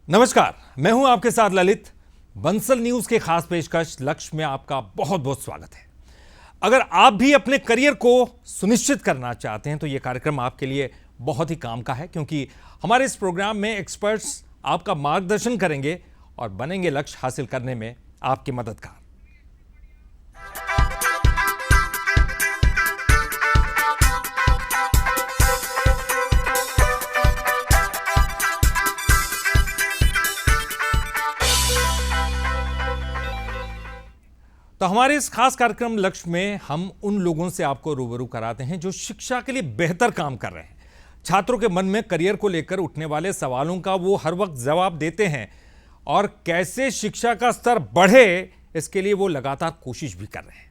नमस्कार, मैं हूं आपके साथ ललित। बंसल न्यूज के खास पेशकश लक्ष्य में आपका बहुत बहुत स्वागत है। अगर आप भी अपने करियर को सुनिश्चित करना चाहते हैं तो यह कार्यक्रम आपके लिए बहुत ही काम का है, क्योंकि हमारे इस प्रोग्राम में एक्सपर्ट्स आपका मार्गदर्शन करेंगे और बनेंगे लक्ष्य हासिल करने में आपके मददगार। तो हमारे इस खास कार्यक्रम लक्ष्य में हम उन लोगों से आपको रूबरू कराते हैं जो शिक्षा के लिए बेहतर काम कर रहे हैं। छात्रों के मन में करियर को लेकर उठने वाले सवालों का वो हर वक्त जवाब देते हैं और कैसे शिक्षा का स्तर बढ़े इसके लिए वो लगातार कोशिश भी कर रहे हैं।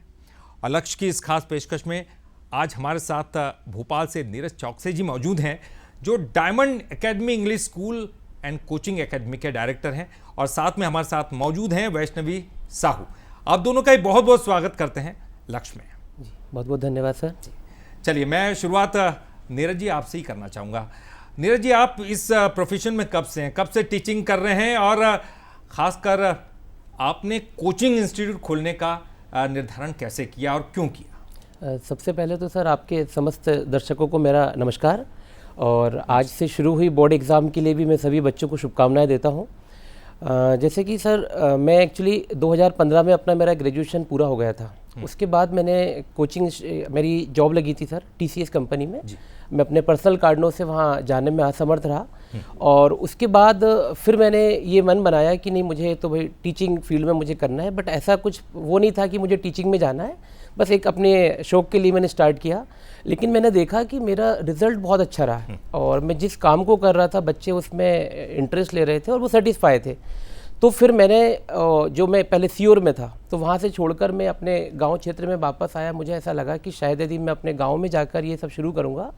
और लक्ष्य की इस खास पेशकश में आज हमारे साथ भोपाल से नीरज चौकसे जी मौजूद हैं, जो diamond academy English school and coaching academy के डायरेक्टर हैं, और साथ में हमारे साथ मौजूद हैं वैष्णवी साहू। आप दोनों का ही बहुत बहुत स्वागत करते हैं लक्ष्य में। जी, बहुत बहुत धन्यवाद सर। चलिए, मैं शुरुआत नीरज जी आपसे ही करना चाहूँगा। नीरज जी, आप इस प्रोफेशन में कब से हैं, कब से टीचिंग कर रहे हैं, और ख़ासकर आपने कोचिंग इंस्टीट्यूट खोलने का निर्धारण कैसे किया और क्यों किया? सबसे पहले तो सर आपके समस्त दर्शकों को मेरा नमस्कार, और आज से शुरू हुई बोर्ड एग्ज़ाम के लिए भी मैं सभी बच्चों को शुभकामनाएं देता हूं। जैसे कि सर मैं एक्चुअली 2015 में अपना मेरा ग्रेजुएशन पूरा हो गया था। उसके बाद मैंने कोचिंग, मेरी जॉब लगी थी सर TCS कंपनी में। मैं अपने पर्सनल कारणों से वहाँ जाने में असमर्थ रहा, और उसके बाद फिर मैंने ये मन बनाया कि नहीं, मुझे तो भाई टीचिंग फील्ड में मुझे करना है। बट ऐसा कुछ वो नहीं था कि मुझे टीचिंग में जाना है, बस एक अपने शौक़ के लिए मैंने स्टार्ट किया। लेकिन मैंने देखा कि मेरा रिज़ल्ट बहुत अच्छा रहा, और मैं जिस काम को कर रहा था बच्चे उसमें इंटरेस्ट ले रहे थे और वो सेटिस्फाई थे। तो फिर मैंने, जो मैं पहले सीओर में था, तो वहाँ से छोड़कर मैं अपने गांव क्षेत्र में वापस आया। मुझे ऐसा लगा कि शायद यदि मैं अपने गांव में जाकर ये सब शुरू करूँगा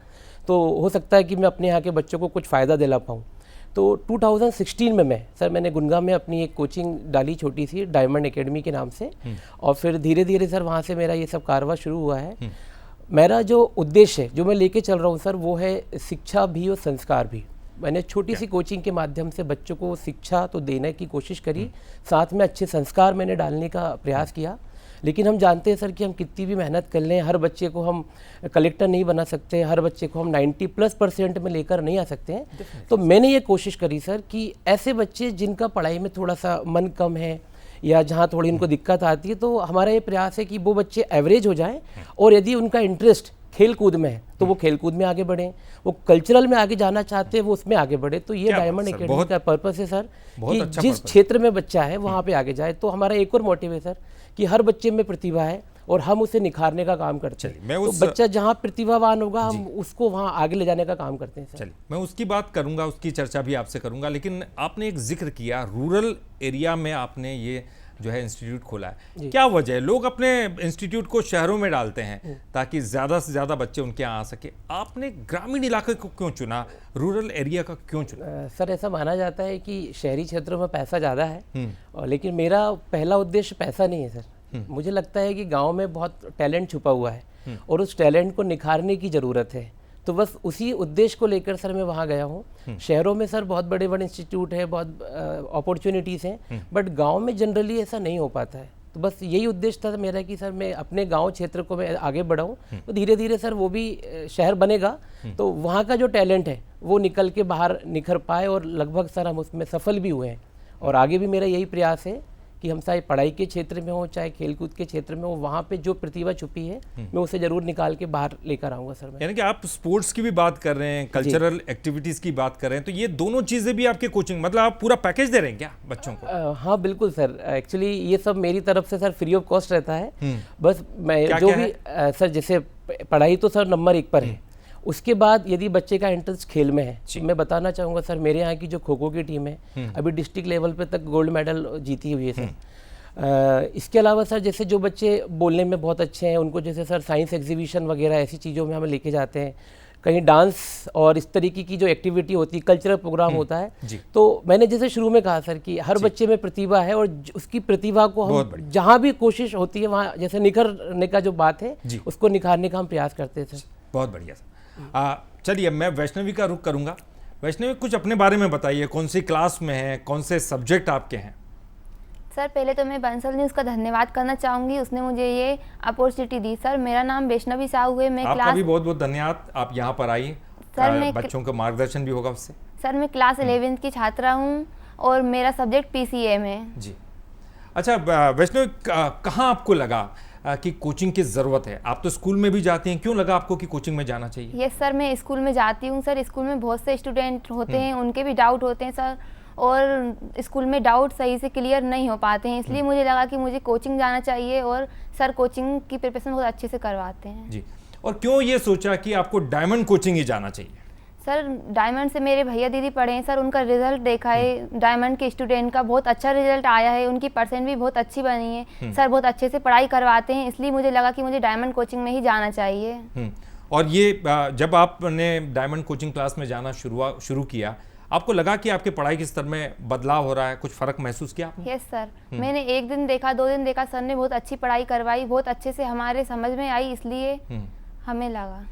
तो हो सकता है कि मैं अपने यहाँ के बच्चों को कुछ फ़ायदा दिला पाऊँ। तो 2016 में मैंने गुनगा में अपनी एक कोचिंग डाली, छोटी सी, डायमंड एकेडमी के नाम से। और फिर धीरे धीरे सर वहाँ से मेरा ये सब कारवा शुरू हुआ है। मेरा जो उद्देश्य है, जो मैं लेके चल रहा हूँ सर, वो है शिक्षा भी और संस्कार भी। मैंने छोटी सी कोचिंग के माध्यम से बच्चों को शिक्षा तो देने की कोशिश करी, साथ में अच्छे संस्कार मैंने डालने का प्रयास किया। लेकिन हम जानते हैं सर कि हम कितनी भी मेहनत कर लें, हर बच्चे को हम कलेक्टर नहीं बना सकते, हर बच्चे को हम 90+% में लेकर नहीं आ सकते हैं। तो मैंने ये कोशिश करी सर कि ऐसे बच्चे जिनका पढ़ाई में थोड़ा सा मन कम है या जहाँ थोड़ी उनको दिक्कत आती है, तो हमारा ये प्रयास है कि वो बच्चे एवरेज हो जाएं, और यदि उनका इंटरेस्ट खेल कूद में है तो वो खेल कूद में आगे बढ़ें, वो कल्चरल में आगे जाना चाहते हैं वो उसमें आगे बढ़े। तो ये डायमंड एकेडमी का पर्पस है सर कि अच्छा जिस क्षेत्र में बच्चा है वहाँ पे आगे जाए। तो हमारा एक और मोटिव है सर कि हर बच्चे में प्रतिभा है और हम उसे निखारने का काम करते हैं। तो बच्चा जहाँ प्रतिभावान होगा हम उसको वहाँ आगे ले जाने का काम करते हैं सर। चलिए, मैं उसकी बात करूँगा, उसकी चर्चा भी आपसे करूँगा। लेकिन आपने एक जिक्र किया रूरल एरिया में आपने ये जो है इंस्टीट्यूट खोला है, क्या वजह है? लोग अपने इंस्टीट्यूट को शहरों में डालते हैं ताकि ज़्यादा से ज़्यादा बच्चे उनके यहाँ आ सके। आपने ग्रामीण इलाके को क्यों चुना, रूरल एरिया का क्यों चुना? सर ऐसा माना जाता है कि शहरी क्षेत्रों में पैसा ज़्यादा है, और लेकिन मेरा पहला उद्देश्य पैसा नहीं है सर। मुझे लगता है कि गाँव में बहुत टैलेंट छुपा हुआ है और उस टैलेंट को निखारने की ज़रूरत है। तो बस उसी उद्देश्य को लेकर सर मैं वहाँ गया हूँ। शहरों में सर बहुत बड़े बड़े इंस्टीट्यूट है, बहुत अपॉर्चुनिटीज़ हैं, बट गांव में जनरली ऐसा नहीं हो पाता है। तो बस यही उद्देश्य था मेरा कि सर मैं अपने गांव क्षेत्र को मैं आगे बढ़ाऊँ, तो धीरे धीरे सर वो भी शहर बनेगा तो वहाँ का जो टैलेंट है वो निकल के बाहर निखर पाए, और लगभग सर हम उसमें सफल भी हुए हैं। और आगे भी मेरा यही प्रयास है कि हम चाहे पढ़ाई के क्षेत्र में हो चाहे खेलकूद के क्षेत्र में हो, वहाँ पे जो प्रतिभा छुपी है मैं उसे जरूर निकाल के बाहर लेकर आऊँगा सर। यानी कि आप स्पोर्ट्स की भी बात कर रहे हैं, कल्चरल एक्टिविटीज़ की बात कर रहे हैं, तो ये दोनों चीज़ें भी आपके कोचिंग, मतलब आप पूरा पैकेज दे रहे हैं क्या बच्चों को? हाँ बिल्कुल सर, एक्चुअली ये सब मेरी तरफ से सर फ्री ऑफ कॉस्ट रहता है। बस मैं जो भी सर, जैसे पढ़ाई तो सर नंबर 1 पर है, उसके बाद यदि बच्चे का इंटरेस्ट खेल में है, तो मैं बताना चाहूँगा सर मेरे यहाँ की जो खो खो की टीम है अभी डिस्ट्रिक्ट लेवल पे तक गोल्ड मेडल जीती हुई है सर। इसके अलावा सर जैसे जो बच्चे बोलने में बहुत अच्छे हैं उनको जैसे सर साइंस एग्जीबिशन वगैरह ऐसी चीज़ों में हम लेके जाते हैं, कहीं डांस और इस तरीके की जो एक्टिविटी होती है, कल्चरल प्रोग्राम होता है। तो मैंने जैसे शुरू में कहा सर कि हर बच्चे में प्रतिभा है और उसकी प्रतिभा को हम जहाँ भी कोशिश होती है वहाँ जैसे निखरने का जो बात है उसको निखारने का हम प्रयास करते थे। बहुत बढ़िया सर। चलिए अब मैं वैष्णवी का रुख करूंगा। वैष्णवी, कुछ अपने बारे में बताइए, कौन सी क्लास में है, कौन से सब्जेक्ट आपके हैं? सर पहले तो मैं बंसल न्यूज़ का धन्यवाद करना चाहूँगी, उसने मुझे ये अपॉर्चुनिटी दी। सर मेरा नाम वैष्णवी साहू है, मैं आपका क्लास भी बहुत बहुत धन्यवाद, आप यहाँ पर आई। सर, मैं बच्चों का मार्गदर्शन भी होगा उससे। सर मैं क्लास 11th की छात्रा हूँ और मेरा सब्जेक्ट PCM है। जी, अच्छा वैष्णवी, कहाँ आपको लगा कि कोचिंग की ज़रूरत है? आप तो स्कूल में भी जाती हैं, क्यों लगा आपको कि कोचिंग में जाना चाहिए? यस सर, मैं स्कूल में जाती हूँ। सर स्कूल में बहुत से स्टूडेंट होते हैं, उनके भी डाउट होते हैं सर, और स्कूल में डाउट सही से क्लियर नहीं हो पाते हैं, इसलिए मुझे लगा कि मुझे कोचिंग जाना चाहिए, और सर कोचिंग की प्रिपरेशन बहुत अच्छे से करवाते हैं। जी, और क्यों ये सोचा कि आपको डायमंड कोचिंग ही जाना चाहिए? सर डायमंड से मेरे भैया दीदी पढ़े हैं सर, उनका रिजल्ट देखा है, डायमंड के स्टूडेंट का बहुत अच्छा रिजल्ट आया है, उनकी परसेंट भी बहुत अच्छी बनी है। सर बहुत अच्छे से पढ़ाई करवाते हैं, इसलिए मुझे लगा कि मुझे डायमंड कोचिंग में ही जाना चाहिए। और ये जब आपने डायमंड कोचिंग क्लास में जाना शुरू किया, आपको लगा कि आपके पढ़ाई के स्तर में बदलाव हो रहा है, कुछ फर्क महसूस किया आपने? यस सर, मैंने 1 दिन देखा, 2 दिन देखा, सर ने बहुत अच्छी पढ़ाई करवाई, बहुत अच्छे से हमारे समझ में आई, इसलिए हमें लगा।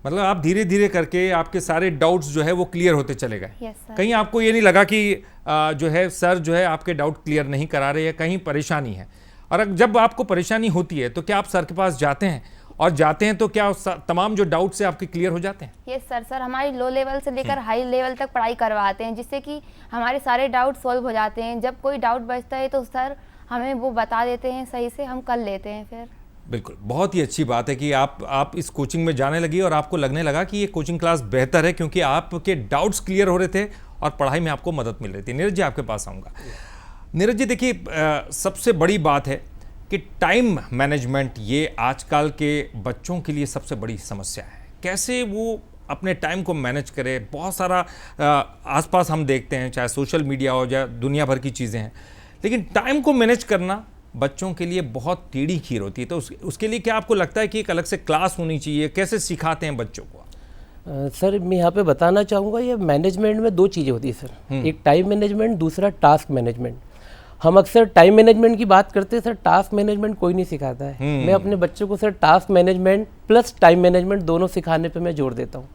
मतलब आप धीरे धीरे करके आपके सारे डाउट्स जो है वो क्लियर होते चले गए। Yes sir. कहीं आपको ये नहीं लगा कि जो है सर जो है आपके डाउट क्लियर नहीं करा रहे हैं, कहीं परेशानी है? और जब आपको परेशानी होती है तो क्या आप सर के पास जाते हैं, और जाते हैं तो क्या तमाम जो डाउट्स है आपके क्लियर हो जाते हैं? यस सर, सर हमारी लो लेवल से लेकर हाई लेवल तक पढ़ाई करवाते हैं, जिससे कि हमारे सारे डाउट सॉल्व हो जाते हैं। जब कोई डाउट बचता है तो सर हमें वो बता देते हैं, सही से हम कर लेते हैं फिर। बिल्कुल, बहुत ही अच्छी बात है कि आप इस कोचिंग में जाने लगी और आपको लगने लगा कि ये कोचिंग क्लास बेहतर है, क्योंकि आपके डाउट्स क्लियर हो रहे थे और पढ़ाई में आपको मदद मिल रही थी। नीरज जी, आपके पास आऊँगा। नीरज जी, देखिए सबसे बड़ी बात है कि टाइम मैनेजमेंट ये आजकल के बच्चों के लिए सबसे बड़ी समस्या है। कैसे वो अपने टाइम को मैनेज करें? बहुत सारा आसपास हम देखते हैं, चाहे सोशल मीडिया हो या दुनिया भर की चीज़ें हैं, लेकिन टाइम को मैनेज करना बच्चों के लिए बहुत टेढ़ी खीर होती है। तो उसके लिए क्या आपको लगता है कि एक अलग से क्लास होनी चाहिए? कैसे सिखाते हैं बच्चों को? सर मैं यहाँ पे बताना चाहूँगा, ये मैनेजमेंट में 2 चीज़ें होती है सर, एक टाइम मैनेजमेंट, दूसरा टास्क मैनेजमेंट। हम अक्सर टाइम मैनेजमेंट की बात करते हैं सर, टास्क मैनेजमेंट कोई नहीं सिखाता है। मैं अपने बच्चों को sir task management plus time management दोनों सिखाने पे मैं जोर देता हूँ।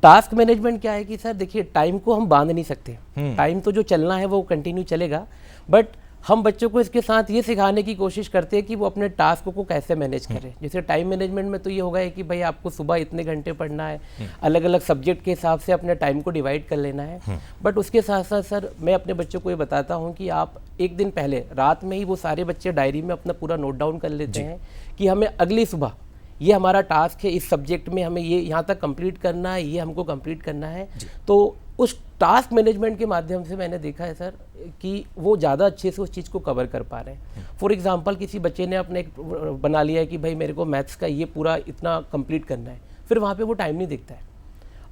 टास्क मैनेजमेंट क्या है कि सर देखिए, टाइम को हम बांध नहीं सकते, टाइम तो जो चलना है वो कंटिन्यू चलेगा, बट हम बच्चों को इसके साथ ये सिखाने की कोशिश करते हैं कि वो अपने टास्क को कैसे मैनेज करें। जैसे टाइम मैनेजमेंट में तो ये होगा कि भाई आपको सुबह इतने घंटे पढ़ना है, अलग अलग सब्जेक्ट के हिसाब से अपने टाइम को डिवाइड कर लेना है। बट उसके साथ साथ सर मैं अपने बच्चों को ये बताता हूँ कि आप एक दिन पहले रात में ही वो सारे बच्चे डायरी में अपना पूरा नोट डाउन कर लेते हैं कि हमें अगली सुबह ये हमारा टास्क है, इस सब्जेक्ट में हमें ये यहाँ तक कंप्लीट करना है, ये हमको कंप्लीट करना है। तो उस टास्क मैनेजमेंट के माध्यम से मैंने देखा है सर कि वो ज़्यादा अच्छे से उस चीज़ को कवर कर पा रहे हैं। फॉर एग्जांपल किसी बच्चे ने अपने एक बना लिया है कि भाई मेरे को मैथ्स का ये पूरा इतना कंप्लीट करना है, फिर वहाँ पे वो टाइम नहीं दिखता है।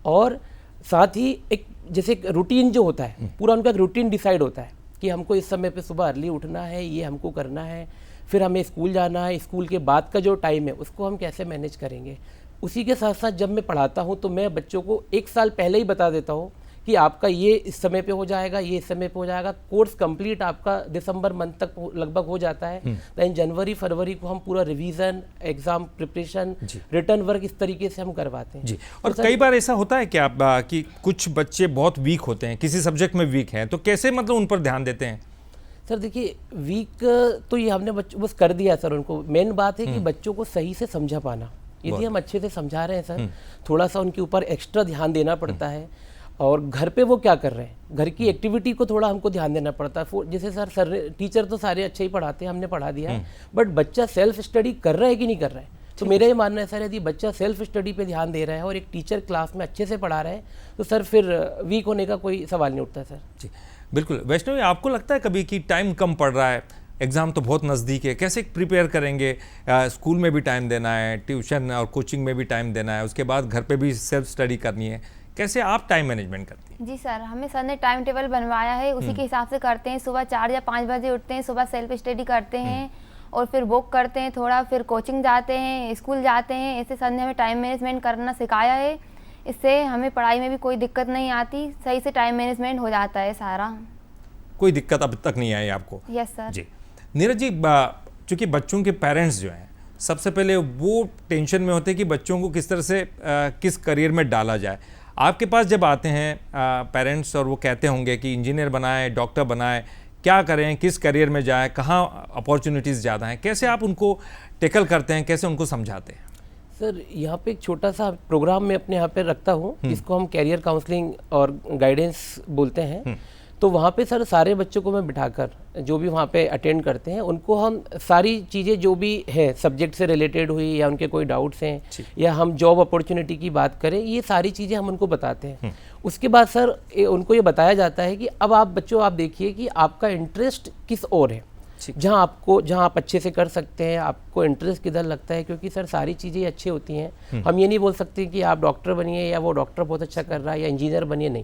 और साथ ही एक जैसे रूटीन जो होता है, पूरा उनका रूटीन डिसाइड होता है कि हमको इस समय पे सुबह अर्ली उठना है, ये हमको करना है, फिर हमें स्कूल जाना है, स्कूल के बाद का जो टाइम है उसको हम कैसे मैनेज करेंगे। उसी के साथ साथ जब मैं पढ़ाता हूँ तो मैं बच्चों को 1 साल पहले ही बता देता हूँ कि आपका ये इस समय पे हो जाएगा, ये इस समय पे हो जाएगा। कोर्स कंप्लीट आपका दिसंबर मंथ तक लगभग हो जाता है, देन जनवरी फरवरी को हम पूरा revision, exam preparation, written work इस तरीके से हम करवाते हैं। जी, और कई बार ऐसा होता है क्या कि कुछ बच्चे बहुत वीक होते हैं, किसी सब्जेक्ट में वीक हैं, तो कैसे मतलब उन पर ध्यान देते हैं? सर देखिए, वीक तो ये हमने बच्चों बस कर दिया सर उनको। मेन बात है कि बच्चों को सही से समझा पाना। यदि हम अच्छे से समझा रहे हैं सर, थोड़ा सा उनके ऊपर एक्स्ट्रा ध्यान देना पड़ता है। और घर पे वो क्या कर रहे हैं, घर की एक्टिविटी को थोड़ा हमको ध्यान देना पड़ता है। जैसे सर टीचर तो सारे अच्छे ही पढ़ाते हैं, हमने पढ़ा दिया है, बट बच्चा सेल्फ स्टडी कर रहा है कि नहीं कर रहा है। तो मेरा ये मानना है सर, यदि बच्चा सेल्फ स्टडी पे ध्यान दे रहा है और एक टीचर क्लास में अच्छे से पढ़ा रहा है तो सर फिर वीक होने का कोई सवाल नहीं उठता सर। जी बिल्कुल। वैष्णवी, आपको लगता है कभी कि टाइम कम पड़ रहा है, एग्ज़ाम तो बहुत नज़दीक है, कैसे प्रिपेयर करेंगे? स्कूल में भी टाइम देना है, ट्यूशन और कोचिंग में भी टाइम देना है, उसके बाद घर पे भी सेल्फ स्टडी करनी है, कैसे आप टाइम मैनेजमेंट करती हैं? जी सर, हमें सर ने टाइम टेबल बनवाया है, उसी के हिसाब से करते हैं। सुबह 4 या 5 बजे उठते हैं, सुबह सेल्फ स्टडी करते हैं और फिर वॉक करते हैं थोड़ा, फिर कोचिंग जाते हैं, स्कूल जाते हैं। ऐसे सर ने हमें टाइम मैनेजमेंट करना सिखाया है, इससे हमें पढ़ाई में भी कोई दिक्कत नहीं आती, सही से टाइम मैनेजमेंट हो जाता है सारा। कोई दिक्कत अब तक नहीं आई आपको? Yes sir. जी नीरज जी, चूँकि बच्चों के पेरेंट्स जो हैं सबसे पहले वो टेंशन में होते हैं कि बच्चों को किस तरह से किस करियर में डाला जाए। आपके पास जब आते हैं पेरेंट्स और वो कहते होंगे कि इंजीनियर बनाए, डॉक्टर बनाए, क्या करें, किस करियर में जाएं, कहाँ अपॉर्चुनिटीज़ ज़्यादा हैं, कैसे आप उनको टैकल करते हैं, कैसे उनको समझाते हैं? सर यहाँ पे एक छोटा सा प्रोग्राम मैं अपने यहाँ पे रखता हूँ जिसको हम कैरियर काउंसलिंग और गाइडेंस बोलते हैं। तो वहाँ पे सर सारे बच्चों को मैं बिठाकर जो भी वहाँ पे अटेंड करते हैं उनको हम सारी चीज़ें जो भी है सब्जेक्ट से रिलेटेड हुई या उनके कोई डाउट्स हैं या हम जॉब अपॉर्चुनिटी की बात करें, ये सारी चीज़ें हम उनको बताते हैं। उसके बाद सर उनको ये बताया जाता है कि अब आप बच्चों आप देखिए कि आपका इंटरेस्ट किस ओर है, जहाँ आप अच्छे से कर सकते हैं, आपको इंटरेस्ट किधर लगता है, क्योंकि सर सारी चीज़ें अच्छी होती हैं। हम ये नहीं बोल सकते कि आप डॉक्टर बनिए या वो डॉक्टर बहुत अच्छा कर रहा है या इंजीनियर बनिए, नहीं,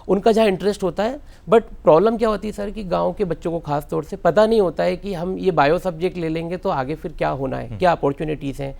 उनका जहाँ इंटरेस्ट होता है। बट प्रॉब्लम क्या होती है सर कि गांव के बच्चों को खास तौर से पता नहीं होता है कि हम ये बायो सब्जेक्ट ले लेंगे तो आगे फिर क्या होना है, क्या अपॉर्चुनिटीज़ हैं,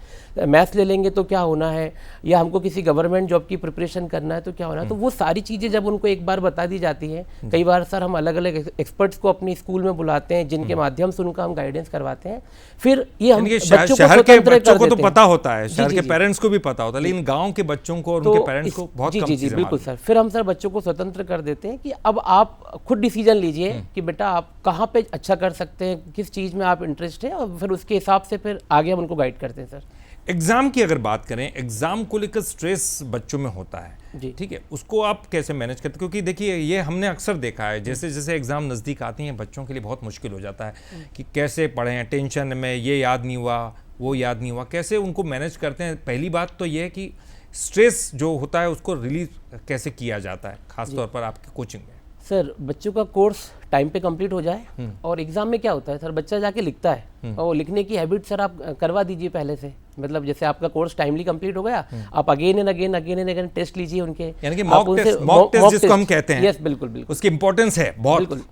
मैथ्स ले लेंगे तो क्या होना है, या हमको किसी गवर्नमेंट जॉब की प्रिपरेशन करना है तो क्या होना है। तो वो सारी चीज़ें जब उनको एक बार बता दी जाती हैं, कई बार सर हम अलग अलग एक्सपर्ट्स को अपने स्कूल में बुलाते हैं जिनके माध्यम से उनका हम गाइडेंस करवाते हैं। फिर ये हम शहर के बच्चों को तो पता होता है, शहर के पेरेंट्स को भी पता होता है, लेकिन गाँव के बच्चों को और उनके पेरेंट्स को बहुत कम चीज़ें बिल्कुल सर। फिर हम सर बच्चों को स्वतंत्र कर देते हैं कि अब आप खुद डिसीजन लीजिए कि बेटा आप कहाँ पे अच्छा कर सकते हैं, किस चीज़ में आप इंटरेस्ट है, और फिर उसके हिसाब से फिर आगे हम उनको गाइड करते हैं सर। एग्जाम की अगर बात करें, एग्जाम को लेकर स्ट्रेस बच्चों में होता है, ठीक है, उसको आप कैसे मैनेज करते हैं? क्योंकि देखिए ये हमने अक्सर देखा है, जैसे जैसे एग्जाम नज़दीक आती हैं बच्चों के लिए बहुत मुश्किल हो जाता है कि कैसे पढ़ें, टेंशन में, ये याद नहीं हुआ, वो याद नहीं हुआ, कैसे उनको मैनेज करते हैं? पहली बात तो ये है कि स्ट्रेस जो होता है उसको रिलीज कैसे किया जाता है, खासतौर पर आपकी कोचिंग में? सर बच्चों का कोर्स टाइम पे कंप्लीट हो जाए, और एग्जाम में क्या होता है सर, बच्चा जाके लिखता है और लिखने की हैबिट सर आप करवा दीजिए पहले से। मतलब जैसे आपका कोर्स टाइमली कंप्लीट हो गया, आप अगेन एंड अगेन टेस्ट लीजिए उनके, यानी कि मॉक टेस्ट जिसको हम कहते हैं। यस बिल्कुल बिल्कुल, उसकी इंपॉर्टेंस है बहुत। बिल्कुल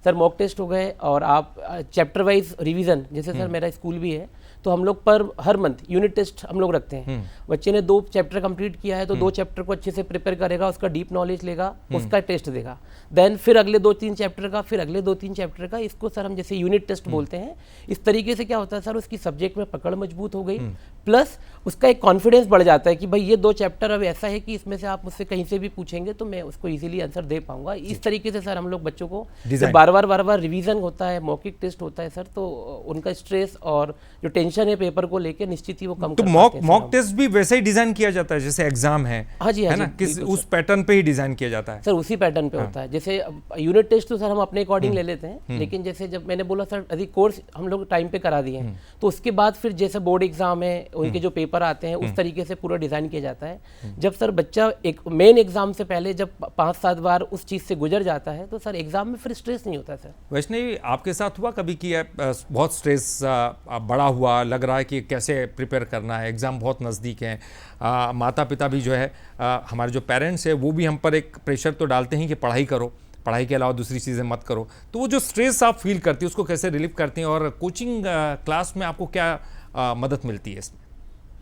सर, मॉक टेस्ट हो गए और आप चैप्टर वाइज रिवीजन, जैसे सर मेरा स्कूल भी है तो हम लोग पर हर मंथ यूनिट टेस्ट हम लोग रखते हैं। बच्चे ने 2 चैप्टर कंप्लीट किया है तो 2 चैप्टर को अच्छे से प्रिपेयर करेगा, उसका डीप नॉलेज लेगा, उसका टेस्ट देगा, देन फिर अगले 2-3 चैप्टर का, फिर अगले 2-3 चैप्टर का, इसको सर हम जैसे यूनिट टेस्ट बोलते हैं। इस तरीके से क्या होता है सर, उसकी सब्जेक्ट में पकड़ मजबूत हो गई, प्लस उसका एक कॉन्फिडेंस बढ़ जाता है कि भाई ये 2 चैप्टर अब ऐसा है कि इसमें से आप मुझसे कहीं से भी पूछेंगे तो मैं उसको इजीली आंसर दे पाऊंगा। इस तरीके से सर हम लोग बच्चों को बार बार रिवीजन होता है, मॉकिंग टेस्ट होता है सर, तो उनका स्ट्रेस और जो टेंशन है पेपर को लेकर निश्चित ही वो कम। तो मॉक टेस्ट भी वैसे ही डिजाइन किया जाता है जैसे एग्जाम है? हाँ जी, है ना, किस उस पैटर्न पे ही डिजाइन किया जाता है सर, उसी पैटर्न पे होता है। जैसे यूनिट टेस्ट तो सर हम अपने अकॉर्डिंग ले लेते हैं, लेकिन जैसे जब मैंने बोला सर यदि कोर्स हम लोग टाइम पे करा दिए हैं तो उसके बाद फिर जैसे बोर्ड एग्जाम है उनके जो पेपर आते हैं उस तरीके से पूरा डिजाइन किया जाता है। जब सर बच्चा एक मेन एग्जाम से पहले जब 5-7 बार उस चीज से गुजर जाता है तो सर एग्जाम में फिर स्ट्रेस नहीं होता सर। वैष्णवी, आपके साथ हुआ कभी कि बहुत स्ट्रेस बड़ा हुआ, लग रहा है कि कैसे प्रिपेयर करना है, एग्ज़ाम बहुत नज़दीक है, माता पिता भी जो है हमारे जो पेरेंट्स है वो भी हम पर एक प्रेशर तो डालते हैं कि पढ़ाई करो, पढ़ाई के अलावा दूसरी चीज़ें मत करो, तो वो जो स्ट्रेस आप फील करती है उसको कैसे रिलीव करती हैं, और कोचिंग क्लास में आपको क्या मदद मिलती है इसमें?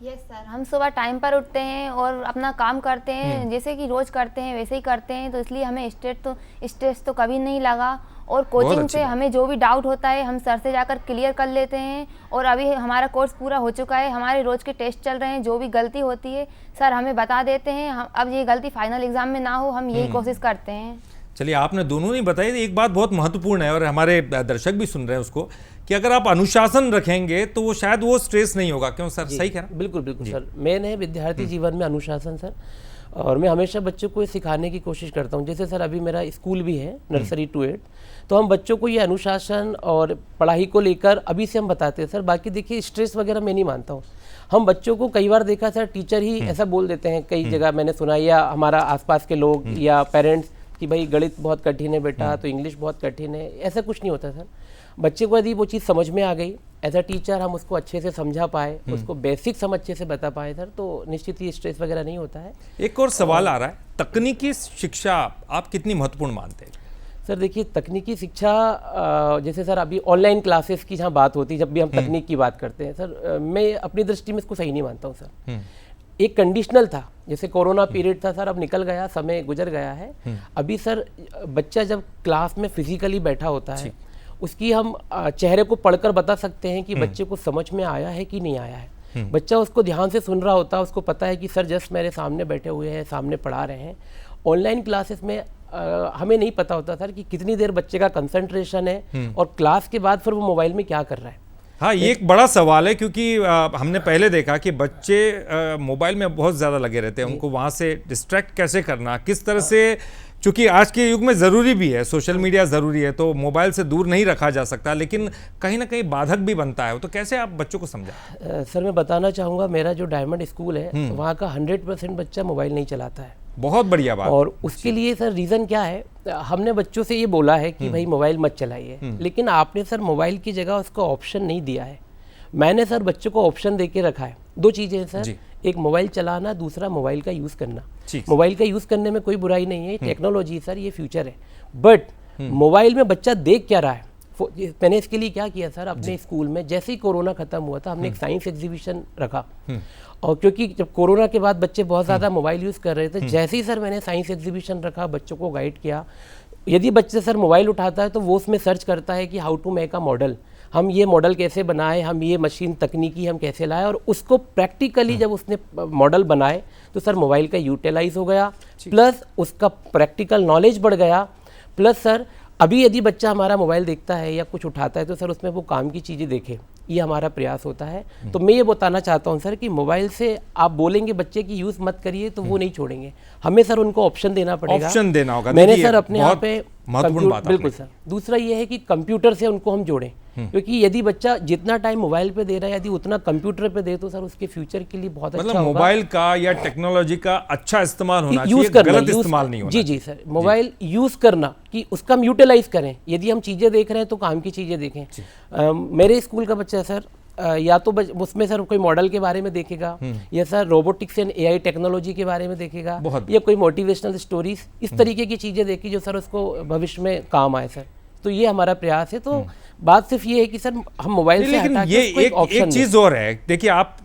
यस सर, हम सुबह टाइम पर उठते हैं और अपना काम करते हैं जैसे कि रोज़ करते हैं वैसे ही करते हैं, तो इसलिए हमें स्ट्रेस तो कभी नहीं लगा। और कोचिंग से हमें जो भी डाउट होता है हम सर से जाकर क्लियर कर लेते हैं, और अभी हमारा कोर्स पूरा हो चुका है, हमारे रोज़ के टेस्ट चल रहे हैं, जो भी गलती होती है सर हमें बता देते हैं, अब ये गलती फाइनल एग्जाम में ना हो, हम यही कोशिश करते हैं। चलिए, आपने दोनों नहीं बताई, एक बात बहुत महत्वपूर्ण है और हमारे दर्शक भी सुन रहे हैं उसको, कि अगर आप अनुशासन रखेंगे तो वो शायद वो स्ट्रेस नहीं होगा। क्यों सर, सही कह रहा? बिल्कुल बिल्कुल सर, मेन है विद्यार्थी जीवन में अनुशासन सर, और मैं हमेशा बच्चों को सिखाने की कोशिश करता हूँ। जैसे सर अभी मेरा स्कूल भी है नर्सरी टू 8, तो हम बच्चों को ये अनुशासन और पढ़ाई को लेकर अभी से हम बताते हैं सर। बाकी देखिए स्ट्रेस वगैरह मैं नहीं मानता हूँ, हम बच्चों को कई बार देखा सर टीचर ही ऐसा बोल देते हैं, कई जगह मैंने सुना, या हमारा आसपास के लोग या पेरेंट्स कि भाई गणित बहुत कठिन है बेटा, तो इंग्लिश बहुत कठिन है। ऐसा कुछ नहीं होता सर, बच्चे को यदि वो चीज़ समझ में आ गई, एज अ टीचर हम उसको अच्छे से समझा पाए, उसको बेसिक समझ अच्छे से बता पाए सर, तो निश्चित ही स्ट्रेस वगैरह नहीं होता है। एक और सवाल आ रहा है, तकनीकी शिक्षा आप कितनी महत्वपूर्ण मानते हैं? सर देखिए, तकनीकी शिक्षा जैसे सर अभी ऑनलाइन क्लासेस की जहाँ बात होती है, जब भी हम तकनीक की बात करते हैं सर, मैं अपनी दृष्टि में इसको सही नहीं मानता हूँ सर। एक कंडीशनल था, जैसे कोरोना पीरियड था सर, अब निकल गया, समय गुजर गया है। अभी सर बच्चा जब क्लास में फिजिकली बैठा होता है, उसकी हम चेहरे को पढ़कर बता सकते हैं कि बच्चे को समझ में आया है कि नहीं आया है। बच्चा उसको ध्यान से सुन रहा होता है, उसको पता है कि सर जस्ट मेरे सामने बैठे हुए हैं, सामने पढ़ा रहे हैं। ऑनलाइन क्लासेस में हमें नहीं पता होता सर कि कितनी देर बच्चे का कंसंट्रेशन है और क्लास के बाद फिर वो मोबाइल में क्या कर रहा है। हाँ, ये एक बड़ा सवाल है, क्योंकि हमने पहले देखा कि बच्चे मोबाइल में बहुत ज़्यादा लगे रहते हैं। उनको वहाँ से डिस्ट्रैक्ट कैसे करना, किस तरह से, क्योंकि आज के युग में ज़रूरी भी है, सोशल मीडिया ज़रूरी है, तो मोबाइल से दूर नहीं रखा जा सकता, लेकिन कहीं ना कहीं बाधक भी बनता है। तो कैसे आप बच्चों को समझा? सर मैं बताना चाहूँगा, मेरा जो डायमंड स्कूल है वहाँ का 100% बच्चा मोबाइल नहीं चलाता है। बहुत बढ़िया बात। और उसके लिए सर रीज़न क्या है, हमने बच्चों से ये बोला है कि भाई मोबाइल मत चलाइए, लेकिन आपने सर मोबाइल की जगह उसको ऑप्शन नहीं दिया है। मैंने सर बच्चों को ऑप्शन दे के रखा है। दो चीज़ें हैं सर, एक मोबाइल चलाना, दूसरा मोबाइल का यूज़ करना। मोबाइल का यूज़ करने में कोई बुराई नहीं है, टेक्नोलॉजी सर, ये फ्यूचर है। बट मोबाइल में बच्चा देख क्या रहा है, मैंने इसके लिए क्या किया सर, अपने स्कूल में जैसे ही कोरोना खत्म हुआ था हमने एक साइंस एग्जीबिशन रखा। और क्योंकि जब कोरोना के बाद बच्चे बहुत ज़्यादा मोबाइल यूज़ कर रहे थे, जैसे ही सर मैंने साइंस एग्जीबिशन रखा, बच्चों को गाइड किया। यदि बच्चे सर मोबाइल उठाता है तो वो उसमें सर्च करता है कि how to make a model, हम ये मॉडल कैसे बनाए, हम ये मशीन तकनीकी हम कैसे लाए, और उसको प्रैक्टिकली जब उसने मॉडल बनाए तो सर मोबाइल का यूटिलाइज हो गया, प्लस उसका प्रैक्टिकल नॉलेज बढ़ गया। प्लस सर अभी यदि बच्चा हमारा मोबाइल देखता है या कुछ उठाता है तो सर उसमें वो काम की चीज़ें देखे, ये हमारा प्रयास होता है। तो मैं ये बताना चाहता हूँ सर कि मोबाइल से आप बोलेंगे बच्चे की यूज़ मत करिए तो वो नहीं छोड़ेंगे, हमें सर उनको ऑप्शन देना पड़ेगा, ऑप्शन देना होगा। मैंने सर अपने यहाँ पे महत्वपूर्ण बात बिल्कुल सर। दूसरा ये है कि कंप्यूटर से उनको हम जोड़ें, क्योंकि यदि बच्चा जितना टाइम मोबाइल पे दे रहा है यदि उतना कंप्यूटर पे दे तो सर उसके फ्यूचर के लिए बहुत अच्छा होगा। मोबाइल का या टेक्नोलॉजी का अच्छा इस्तेमाल होना यूज चाहिए, गलत इस्तेमाल नहीं होना। जी जी सर, मोबाइल यूज करना कि उसका हम यूटिलाइज करें। यदि हम चीजें देख रहे हैं तो काम की चीजें देखें। मेरे स्कूल का बच्चा है सर, या तो उसमें सर कोई मॉडल के बारे में देखेगा, या sir robotics and AI technology के बारे में देखेगा, या कोई मोटिवेशनल स्टोरीज, इस तरीके की चीजें देखी जो सर उसको भविष्य में काम आए सर। तो ये हमारा प्रयास है। तो बात सिर्फ ये है कि सर हम मोबाइल से हटा के उसको एक ऑप्शन। एक चीज और है, देखिए आप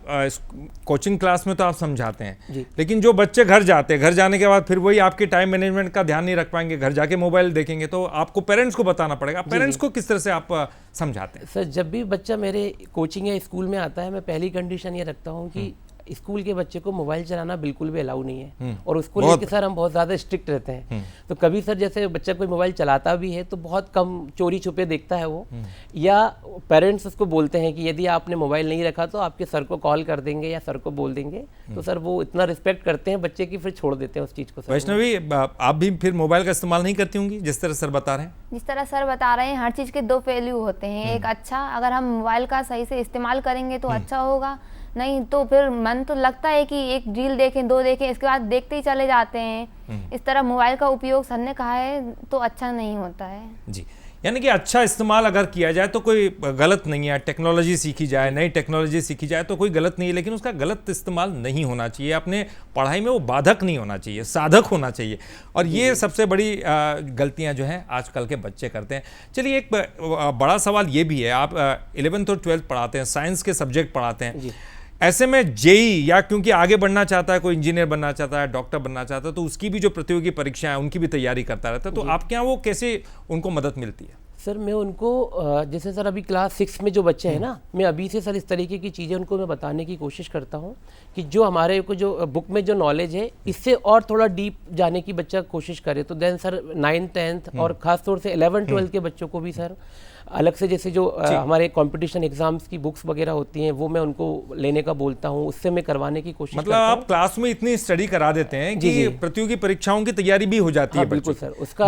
कोचिंग क्लास में तो आप समझाते हैं, लेकिन जो बच्चे घर जाते हैं, घर जाने के बाद फिर वही आपके टाइम मैनेजमेंट का ध्यान नहीं रख पाएंगे, घर जाके मोबाइल देखेंगे, तो आपको पेरेंट्स को बताना पड़ेगा। पेरेंट्स को किस तरह से आप समझाते हैं? सर जब भी बच्चा मेरे कोचिंग या स्कूल में आता है, मैं पहली कंडीशन ये रखता हूँ कि स्कूल के बच्चे को मोबाइल चलाना बिल्कुल भी अलाउ नहीं है, और उसको लेके सर हम बहुत ज़्यादा स्ट्रिक्ट रहते हैं। तो कभी सर जैसे बच्चा कोई मोबाइल चलाता भी है तो बहुत कम चोरी छुपे देखता है वो, या पेरेंट्स उसको बोलते हैं कि यदि आपने मोबाइल नहीं रखा तो आपके सर को कॉल कर देंगे या सर को बोल देंगे। तो सर वो इतना रिस्पेक्ट करते हैं बच्चे की, फिर छोड़ देते हैं उस चीज़ को। वैष्णवी, आप भी फिर मोबाइल का इस्तेमाल नहीं करती होंगी जिस तरह सर बता रहे हैं? जिस तरह सर बता रहे हैं, हर चीज़ के दो पहलू होते हैं। एक अच्छा, अगर हम मोबाइल का सही से इस्तेमाल करेंगे तो अच्छा होगा, नहीं तो फिर मन तो लगता है कि एक रील देखें, दो देखें, इसके बाद देखते ही चले जाते हैं। इस तरह मोबाइल का उपयोग सर ने कहा है तो अच्छा नहीं होता है जी। यानी कि अच्छा इस्तेमाल अगर किया जाए तो कोई गलत नहीं है, टेक्नोलॉजी सीखी जाए, नई टेक्नोलॉजी सीखी जाए तो कोई गलत नहीं है, लेकिन उसका गलत इस्तेमाल नहीं होना चाहिए। अपने पढ़ाई में वो बाधक नहीं होना चाहिए, साधक होना चाहिए। और ये सबसे बड़ी गलतियां जो हैं आजकल के बच्चे करते हैं। चलिए, एक बड़ा सवाल ये भी है, आप 11th और 12th पढ़ाते हैं, साइंस के सब्जेक्ट पढ़ाते हैं, ऐसे में जेई या क्योंकि आगे बढ़ना चाहता है, कोई इंजीनियर बनना चाहता है, डॉक्टर बनना चाहता है, तो उसकी भी जो प्रतियोगी परीक्षाएं हैं उनकी भी तैयारी करता रहता है, तो आपके यहाँ वो कैसे उनको मदद मिलती है? सर मैं उनको जैसे सर अभी क्लास 6 में जो बच्चे हैं ना, मैं अभी से सर इस तरीके की चीज़ें उनको मैं बताने की कोशिश करता हूँ कि जो हमारे को जो बुक में जो नॉलेज है इससे और थोड़ा डीप जाने की बच्चा कोशिश करे। तो देन सर 9th 10th और ख़ास तौर से 11th 12th के बच्चों को भी सर अलग से जैसे जो हमारे कंपटीशन एग्जाम्स की बुक्स वगैरह होती हैं वो मैं उनको लेने का बोलता हूँ, उससे मैं करवाने की कोशिश मतलब आप क्लास में इतनी स्टडी करा देते हैं कि प्रतियोगी परीक्षाओं की तैयारी भी हो जाती है? बिल्कुल सर, उसका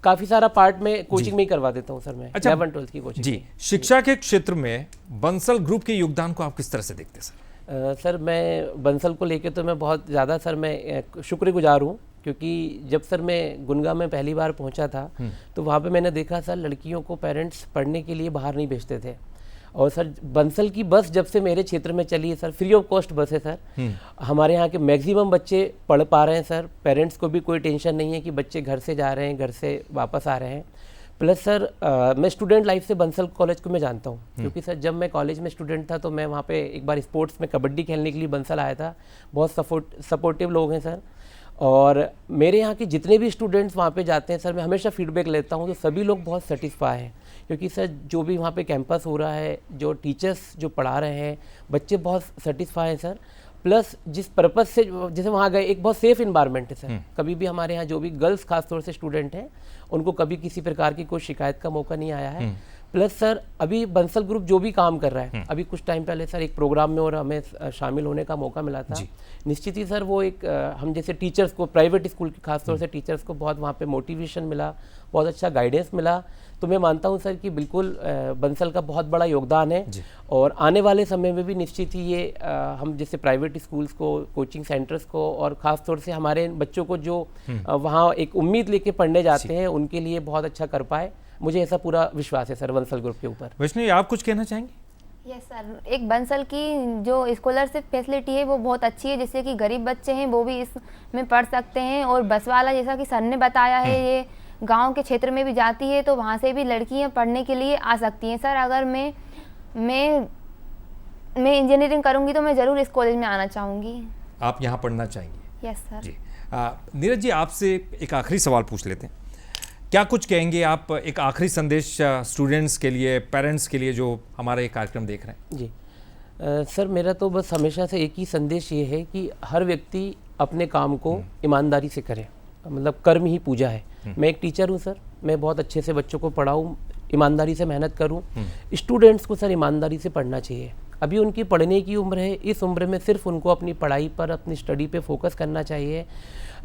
काफी सारा पार्ट में कोचिंग में ही करवा देता हूँ सर मैं। 11th 12th की कोचिंग जी। शिक्षा के क्षेत्र में बंसल ग्रुप के योगदान को आप किस तरह से देखते हैं सर? सर मैं बंसल को लेके तो मैं बहुत ज़्यादा सर मैं शुक्रगुजार हूँ, क्योंकि जब सर मैं गुनगा में पहली बार पहुंचा था तो वहाँ पे मैंने देखा सर लड़कियों को पेरेंट्स पढ़ने के लिए बाहर नहीं भेजते थे। और सर बंसल की बस जब से मेरे क्षेत्र में चली है सर, फ्री ऑफ कॉस्ट बस है सर, हमारे यहाँ के मैक्सिमम बच्चे पढ़ पा रहे हैं सर। पेरेंट्स को भी कोई टेंशन नहीं है कि बच्चे घर से जा रहे हैं, घर से वापस आ रहे हैं। प्लस सर मैं स्टूडेंट लाइफ से बंसल कॉलेज को मैं जानता हूँ, क्योंकि सर जब मैं कॉलेज में स्टूडेंट था तो मैं वहाँ पे एक बार स्पोर्ट्स में कबड्डी खेलने के लिए बंसल आया था। बहुत सपोर्टिव लोग हैं सर। और मेरे यहाँ के जितने भी स्टूडेंट्स वहाँ पे जाते हैं सर, मैं हमेशा फीडबैक लेता हूँ तो सभी लोग बहुत सेटिस्फाई हैं, क्योंकि सर जो भी वहाँ पे कैंपस हो रहा है, जो टीचर्स जो पढ़ा रहे हैं, बच्चे बहुत सेटिस्फाई हैं सर। प्लस जिस पर्पज़ से जैसे वहाँ गए, एक बहुत सेफ़ इन्वायरमेंट है सर। कभी भी हमारे यहाँ जो भी गर्ल्स खास तौर से स्टूडेंट हैं, उनको कभी किसी प्रकार की कोई शिकायत का मौका नहीं आया है। प्लस सर अभी बंसल ग्रुप जो भी काम कर रहा है, अभी कुछ टाइम पहले सर एक प्रोग्राम में और हमें शामिल होने का मौका मिला था। निश्चित ही सर वो एक हम जैसे टीचर्स को, प्राइवेट स्कूल के खासतौर से टीचर्स को बहुत वहाँ पे मोटिवेशन मिला, बहुत अच्छा गाइडेंस मिला। तो मैं मानता हूँ सर कि बिल्कुल बंसल का बहुत बड़ा योगदान है। और आने वाले समय में भी निश्चित ही ये हम जैसे प्राइवेट स्कूल्स को, कोचिंग सेंटर्स को और ख़ास तौर से हमारे बच्चों को जो वहाँ एक उम्मीद लेके पढ़ने जाते हैं, उनके लिए बहुत अच्छा कर पाए। मुझे ऐसा पूरा विश्वास है सर बंसल ग्रुप के ऊपर। वैष्णवी, आप कुछ कहना चाहेंगे? यस सर, एक बंसल की जो स्कॉलरशिप फैसिलिटी है वो बहुत अच्छी है, जिससे कि गरीब बच्चे हैं वो भी इसमें पढ़ सकते हैं। और बस वाला, जैसा कि सर ने बताया है, ये गांव के क्षेत्र में भी जाती है, तो वहाँ से भी लड़कियाँ पढ़ने के लिए आ सकती हैं। सर अगर मैं इंजीनियरिंग करूँगी तो मैं ज़रूर इस कॉलेज में आना चाहूँगी। आप यहाँ पढ़ना चाहेंगे? यस सर जी। नीरज जी, आपसे एक आखिरी सवाल पूछ लेते हैं। क्या कुछ कहेंगे आप, एक आखिरी संदेश स्टूडेंट्स के लिए, पेरेंट्स के लिए जो हमारा ये कार्यक्रम देख रहे हैं? जी सर, मेरा तो बस हमेशा से एक ही संदेश ये है कि हर व्यक्ति अपने काम को ईमानदारी से करे, मतलब कर्म ही पूजा है। मैं एक टीचर हूँ सर, मैं बहुत अच्छे से बच्चों को पढ़ाऊँ, ईमानदारी से मेहनत करूँ। स्टूडेंट्स को सर ईमानदारी से पढ़ना चाहिए। अभी उनकी पढ़ने की उम्र है, इस उम्र में सिर्फ उनको अपनी पढ़ाई पर, अपनी स्टडी पे फोकस करना चाहिए।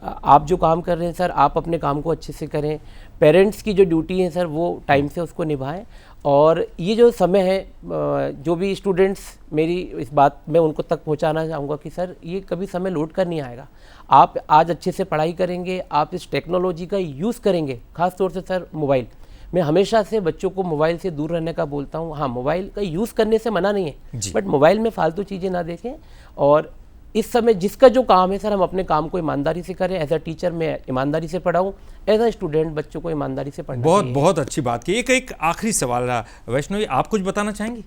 आप जो काम कर रहे हैं सर, आप अपने काम को अच्छे से करें। पेरेंट्स की जो ड्यूटी है सर, वो टाइम से उसको निभाएं। और ये जो समय है, जो भी स्टूडेंट्स, मेरी इस बात मैं उनको तक पहुंचाना चाहूँगा कि सर ये कभी समय लौट कर नहीं आएगा। आप आज अच्छे से पढ़ाई करेंगे, आप इस टेक्नोलॉजी का यूज़ करेंगे, ख़ास तौर से सर मोबाइल। मैं हमेशा से बच्चों को मोबाइल से दूर रहने का बोलता हूँ। हाँ, मोबाइल का यूज़ करने से मना नहीं है, बट मोबाइल में फालतू चीज़ें ना देखें। और इस समय जिसका जो काम है सर, हम अपने काम को ईमानदारी से करें। एज अ टीचर मैं ईमानदारी से पढ़ाऊँ, एज अ स्टूडेंट बच्चों को ईमानदारी से पढ़ना चाहिए। बहुत अच्छी बात की। एक आखिरी सवाल रहा, वैष्णवी आप कुछ बताना चाहेंगी?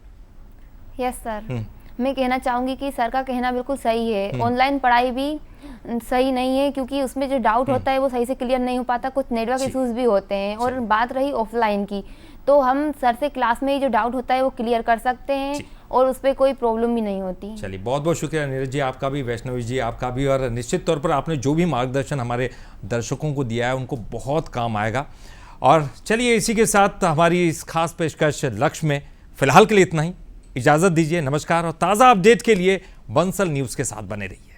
यस सर, मैं कहना चाहूँगी कि सर का कहना बिल्कुल सही है। ऑनलाइन पढ़ाई भी सही नहीं है, क्योंकि उसमें जो डाउट होता है वो सही से क्लियर नहीं हो पाता, कुछ नेटवर्क इश्यूज भी होते हैं। और बात रही ऑफलाइन की, तो हम सर से क्लास में ही जो डाउट होता है वो क्लियर कर सकते हैं और उस पर कोई प्रॉब्लम भी नहीं होती। चलिए, बहुत बहुत शुक्रिया नीरज जी, आपका भी, वैष्णवी जी आपका भी। और निश्चित तौर पर आपने जो भी मार्गदर्शन हमारे दर्शकों को दिया है उनको बहुत काम आएगा। और चलिए, इसी के साथ हमारी इस खास पेशकश लक्ष्य में फिलहाल के लिए इतना ही। इजाज़त दीजिए, नमस्कार। और ताज़ा अपडेट के लिए बंसल न्यूज़ के साथ बने रहिए।